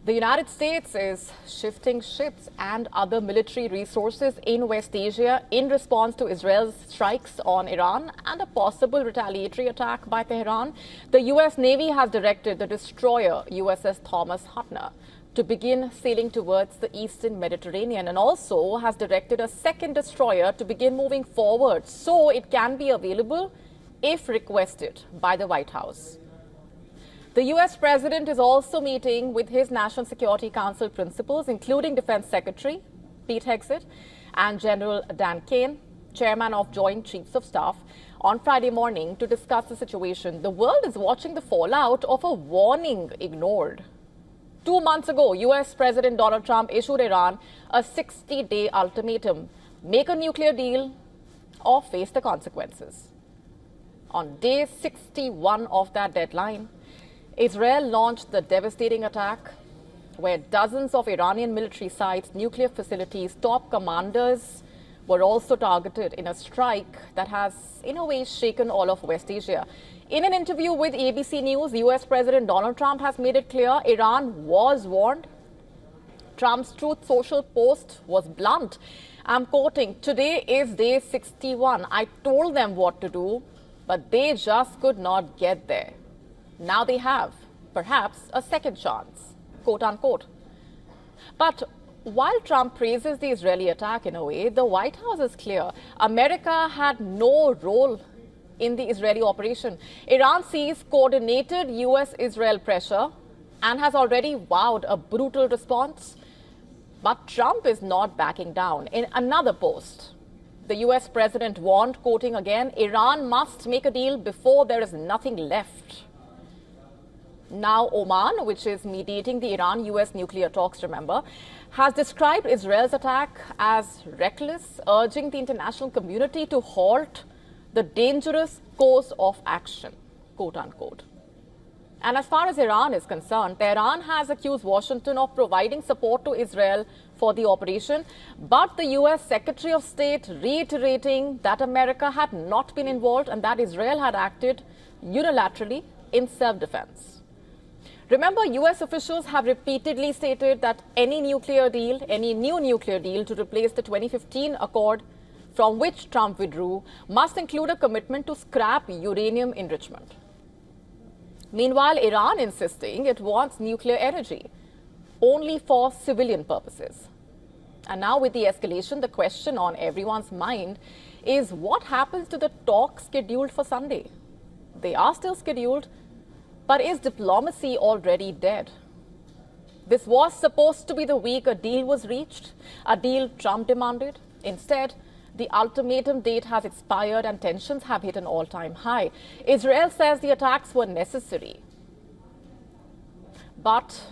The United States is shifting ships and other military resources in West Asia in response to Israel's strikes on Iran and a possible retaliatory attack by Tehran. The U.S. Navy has directed the destroyer USS Thomas Hutner to begin sailing towards the eastern Mediterranean, and also has directed a second destroyer to begin moving forward so it can be available if requested by the White House. The U.S. President is also meeting with his National Security Council principals, including Defense Secretary Pete Hegseth and General Dan Kane, Chairman of Joint Chiefs of Staff, on Friday morning to discuss the situation. The world is watching the fallout of a warning ignored. 2 months ago, U.S. President Donald Trump issued Iran a 60-day ultimatum: make a nuclear deal or face the consequences. On day 61 of that deadline, Israel launched the devastating attack where dozens of Iranian military sites, nuclear facilities, top commanders were also targeted in a strike that has, in a way, shaken all of West Asia. In an interview with ABC News, U.S. President Donald Trump has made it clear Iran was warned. Trump's Truth Social post was blunt. I'm quoting, "Today is day 61. I told them what to do, but they just could not get there. Now they have, perhaps, a second chance," quote unquote. But while Trump praises the Israeli attack in a way, the White House is clear. America had no role in the Israeli operation. Iran sees coordinated U.S.-Israel pressure and has already vowed a brutal response. But Trump is not backing down. In another post, the U.S. president warned, quoting again, "Iran must make a deal before there is nothing left." Now, Oman, which is mediating the Iran-U.S. nuclear talks, remember, has described Israel's attack as reckless, urging the international community to halt the dangerous course of action, quote unquote. And as far as Iran is concerned, Tehran has accused Washington of providing support to Israel for the operation, but the U.S. Secretary of State reiterating that America had not been involved and that Israel had acted unilaterally in self-defense. Remember, U.S. officials have repeatedly stated that any new nuclear deal to replace the 2015 accord from which Trump withdrew must include a commitment to scrap uranium enrichment. Meanwhile, Iran insisting it wants nuclear energy only for civilian purposes. And now with the escalation, the question on everyone's mind is what happens to the talks scheduled for Sunday? They are still scheduled, but is diplomacy already dead? This was supposed to be the week a deal was reached, a deal Trump demanded. Instead, the ultimatum date has expired and tensions have hit an all-time high. Israel says the attacks were necessary. But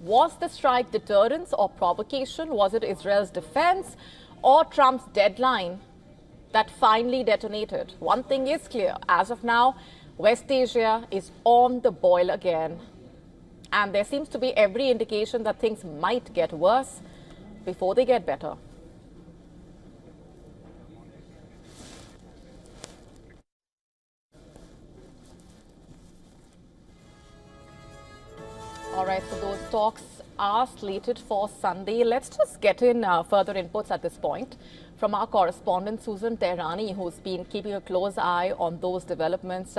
was the strike deterrence or provocation? Was it Israel's defense or Trump's deadline that finally detonated? One thing is clear. As of now, West Asia is on the boil again. And there seems to be every indication that things might get worse before they get better. All right, so those talks are slated for Sunday. Let's just get in further inputs at this point from our correspondent, Susan Tehrani, who's been keeping a close eye on those developments.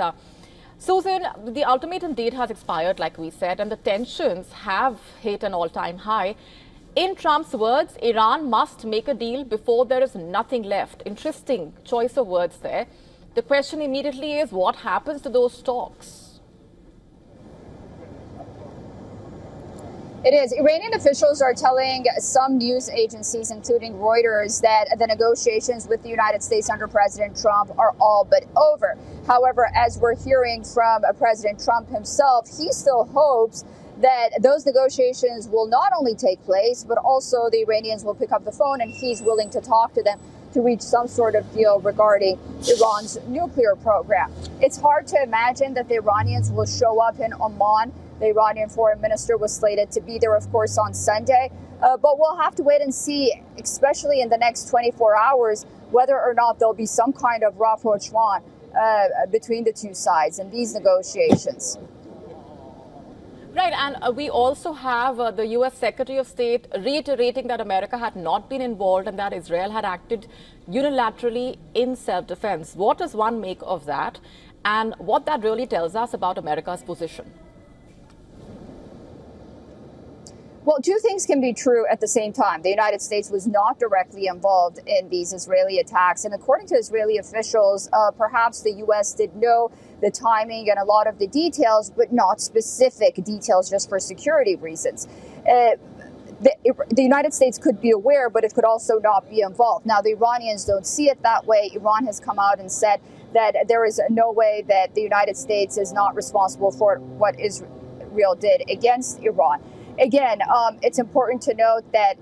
Susan, the ultimatum date has expired, like we said, and the tensions have hit an all-time high. In Trump's words, Iran must make a deal before there is nothing left. Interesting choice of words there. The question immediately is, what happens to those talks? It is. Iranian officials are telling some news agencies, including Reuters, that the negotiations with the United States under President Trump are all but over. However, as we're hearing from President Trump himself, he still hopes that those negotiations will not only take place, but also the Iranians will pick up the phone and he's willing to talk to them to reach some sort of deal regarding Iran's nuclear program. It's hard to imagine that the Iranians will show up in Oman. The Iranian foreign minister was slated to be there, of course, on Sunday. But we'll have to wait and see, especially in the next 24 hours, whether or not there'll be some kind of rapprochement between the two sides in these negotiations. Right, and we also have the U.S. Secretary of State reiterating that America had not been involved and that Israel had acted unilaterally in self-defense. What does one make of that, and what that really tells us about America's position? Well, two things can be true at the same time. The United States was not directly involved in these Israeli attacks. And according to Israeli officials, perhaps the U.S. did know the timing and a lot of the details, but not specific details just for security reasons. The United States could be aware, but it could also not be involved. Now, the Iranians don't see it that way. Iran has come out and said that there is no way that the United States is not responsible for what Israel did against Iran. Again, it's important to note that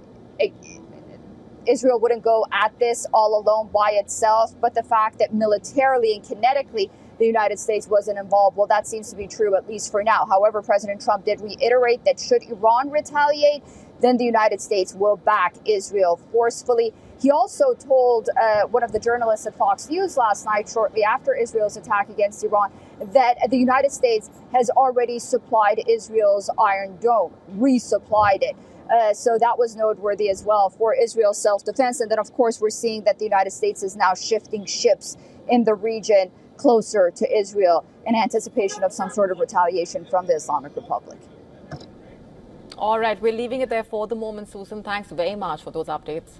Israel wouldn't go at this all alone by itself, but the fact that militarily and kinetically the United States wasn't involved, well, that seems to be true, at least for now. However, President Trump did reiterate that should Iran retaliate, then the United States will back Israel forcefully. He also told one of the journalists at Fox News last night, shortly after Israel's attack against Iran, that the United States has already supplied Israel's Iron Dome, resupplied it. So that was noteworthy as well for Israel's self-defense. And then, of course, we're seeing that the United States is now shifting ships in the region closer to Israel in anticipation of some sort of retaliation from the Islamic Republic. All right, we're leaving it there for the moment, Susan. Thanks very much for those updates.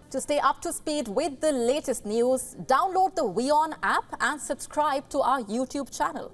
To stay up to speed with the latest news, download the WION app and subscribe to our YouTube channel.